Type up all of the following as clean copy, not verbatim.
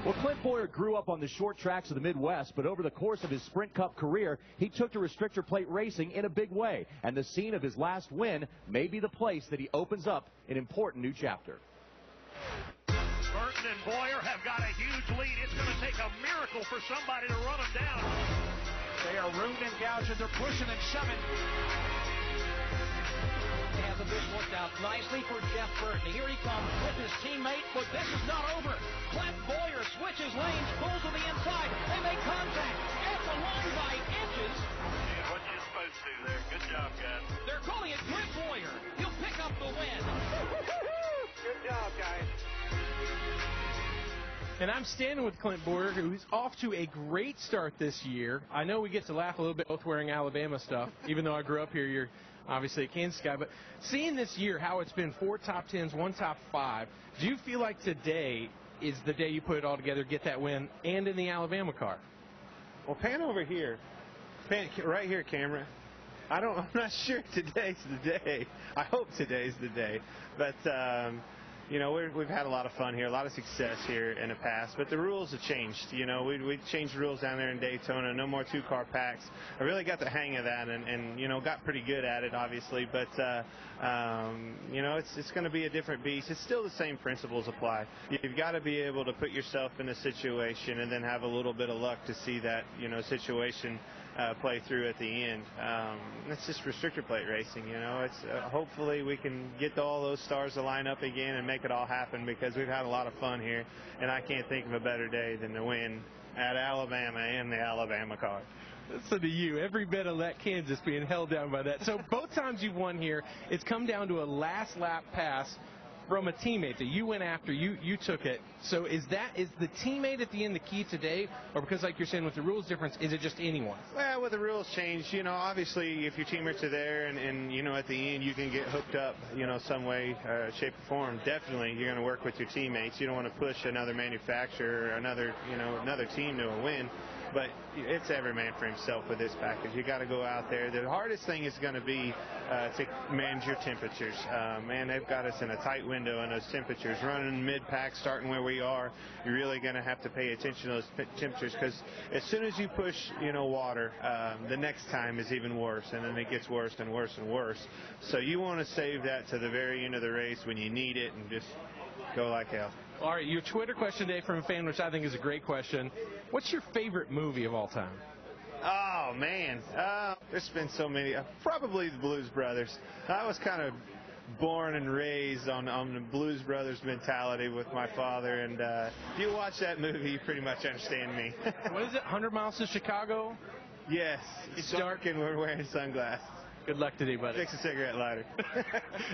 Well, Clint Bowyer grew up on the short tracks of the Midwest, but over the course of his Sprint Cup career, he took to restrictor plate racing in a big way. And the scene of his last win may be the place that he opens up an important new chapter. Burton and Bowyer have got a huge lead. It's going to take a miracle for somebody to run them down. They are rooting and gouging. They're pushing and shoving. He has a big worked out nicely for Jeff Burton. Here he comes with his teammate, but this is not over. Clint Bowyer switches lanes, pulls to the inside. They make contact at the line by inches. Yeah, what you supposed to do there? Good job, guys. They're calling it Clint Bowyer. He'll pick up the win. Good job, guys. And I'm standing with Clint Bowyer, who's off to a great start this year. I know we get to laugh a little bit, both wearing Alabama stuff, even though I grew up here. You're obviously a Kansas guy. But seeing this year how it's been 4 top 10s, 1 top 5, do you feel like today is the day you put it all together, get that win, and in the Alabama car? Well, pan over here. Pan right here, camera. I'm not sure today's the day. I hope today's the day. But, you know, we've had a lot of fun here, a lot of success here in the past, but the rules have changed. You know, we changed the rules down there in Daytona, no more 2-car packs. I really got the hang of that and you know, got pretty good at it, obviously, but, you know, it's going to be a different beast. It's still the same principles apply. You've got to be able to put yourself in a situation and then have a little bit of luck to see that, you know, situation play through at the end. It's just restrictor plate racing, you know. It's hopefully we can get all those stars to line up again and make it all happen, because we've had a lot of fun here, and I can't think of a better day than to win at Alabama in the Alabama car. So do you. Every bit of that Kansas being held down by that. So both times you've won here, it's come down to a last lap pass from a teammate that you went after, you took it. So is the teammate at the end the key today, or because, like you're saying, with the rules difference, is it just anyone? Well, with the rules change, you know, obviously if your teammates are there and you know, at the end you can get hooked up, you know, some way, shape or form, definitely you're going to work with your teammates. You don't want to push another manufacturer or another team to a win. But it's every man for himself with this package. You got to go out there. The hardest thing is going to be to manage your temperatures. Man, they've got us in a tight window in those temperatures. Running mid-pack, starting where we are, you're really going to have to pay attention to those temperatures, because as soon as you push, you know, water, the next time is even worse, and then it gets worse and worse and worse. So you want to save that to the very end of the race when you need it and just go like hell. All right, your Twitter question today from a fan, which I think is a great question. What's your favorite movie of all time? Oh, man. There's been so many. Probably the Blues Brothers. I was kind of born and raised on the Blues Brothers mentality with my father, and if you watch that movie, you pretty much understand me. What is it, 100 Miles to Chicago? Yes. It's dark and we're wearing sunglasses. Good luck today, buddy. Fix a cigarette lighter.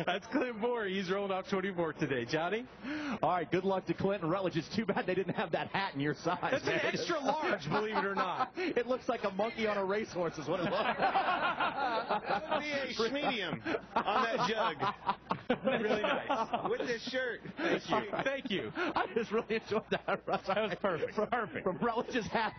That's Clint Bowyer. He's rolling off 24 today. Johnny? All right, good luck to Clint and Rutledge. It's too bad they didn't have that hat in your size. That's an extra large, believe it or not. It looks like a monkey on a racehorse is what it looks like. That would be a medium on that jug. Really nice. With this shirt. Thank you. I just really enjoyed that, Russ. That was perfect. From Rutledge's hat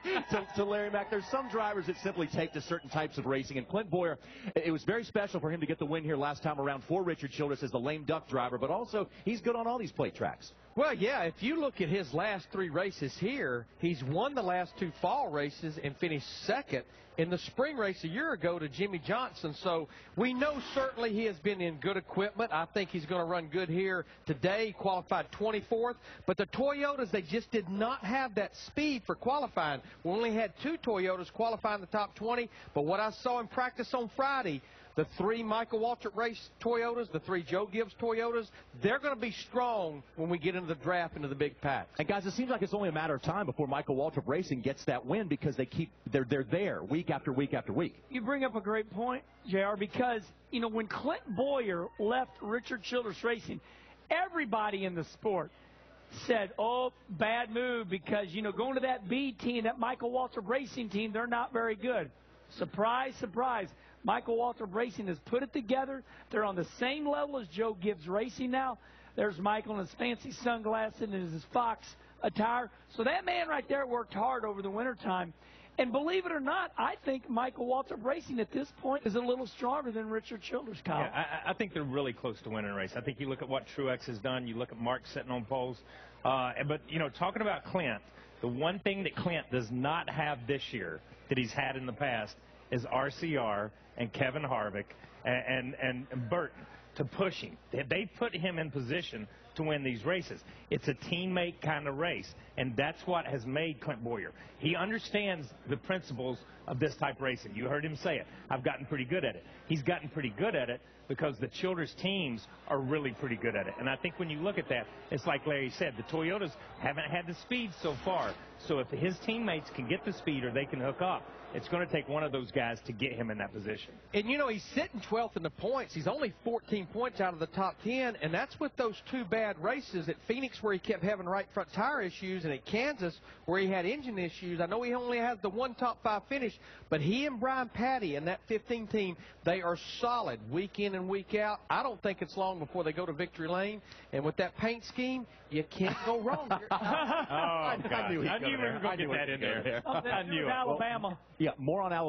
to Larry Mack. There's some drivers that simply take to certain types of racing, and Clint Bowyer, it was very special for him to get the win here last time around for Richard Childress as the lame duck driver, but also he's good on all these plate tracks. Well, yeah, if you look at his last 3 races here, he's won the last 2 fall races and finished second in the spring race a year ago to Jimmy Johnson. So we know certainly he has been in good equipment. I think he's going to run good here today. He qualified 24th. But the Toyotas, they just did not have that speed for qualifying. We only had 2 Toyotas qualifying in the top 20. But what I saw in practice on Friday, the 3 Michael Waltrip race Toyotas, the 3 Joe Gibbs Toyotas, they're going to be strong when we get into the draft, into the big packs. And guys, it seems like it's only a matter of time before Michael Waltrip Racing gets that win, because they're there week after week after week. You bring up a great point, JR, because, you know, when Clint Bowyer left Richard Childress Racing, everybody in the sport said, oh, bad move, because, you know, going to that B team, that Michael Waltrip Racing team, they're not very good. Surprise, surprise. Michael Waltrip Racing has put it together. They're on the same level as Joe Gibbs Racing now. There's Michael in his fancy sunglasses and his Fox attire. So that man right there worked hard over the wintertime. And believe it or not, I think Michael Waltrip Racing at this point is a little stronger than Richard Childress, Kyle. Yeah, I think they're really close to winning a race. I think you look at what Truex has done. You look at Mark sitting on poles. But, you know, talking about Clint, the one thing that Clint does not have this year that he's had in the past is RCR and Kevin Harvick and Burton to push him. They put him in position to win these races. It's a teammate kind of race, and that's what has made Clint Bowyer. He understands the principles of this type of racing. You heard him say it. I've gotten pretty good at it. He's gotten pretty good at it because the Childress teams are really pretty good at it. And I think when you look at that, it's like Larry said, the Toyotas haven't had the speed so far. So if his teammates can get the speed or they can hook up, it's going to take one of those guys to get him in that position. And, you know, he's sitting 12th in the points. He's only 14 points out of the top 10, and that's with those two bad races at Phoenix where he kept having right front tire issues, and at Kansas where he had engine issues. I know he only has the one top 5 finish, but he and Brian Patty and that 15 team, they are solid week in and week out. I don't think it's long before they go to victory lane, and with that paint scheme, you can't go wrong. I knew we were going to get that in there. I knew it. Alabama. Yeah, more on Alabama.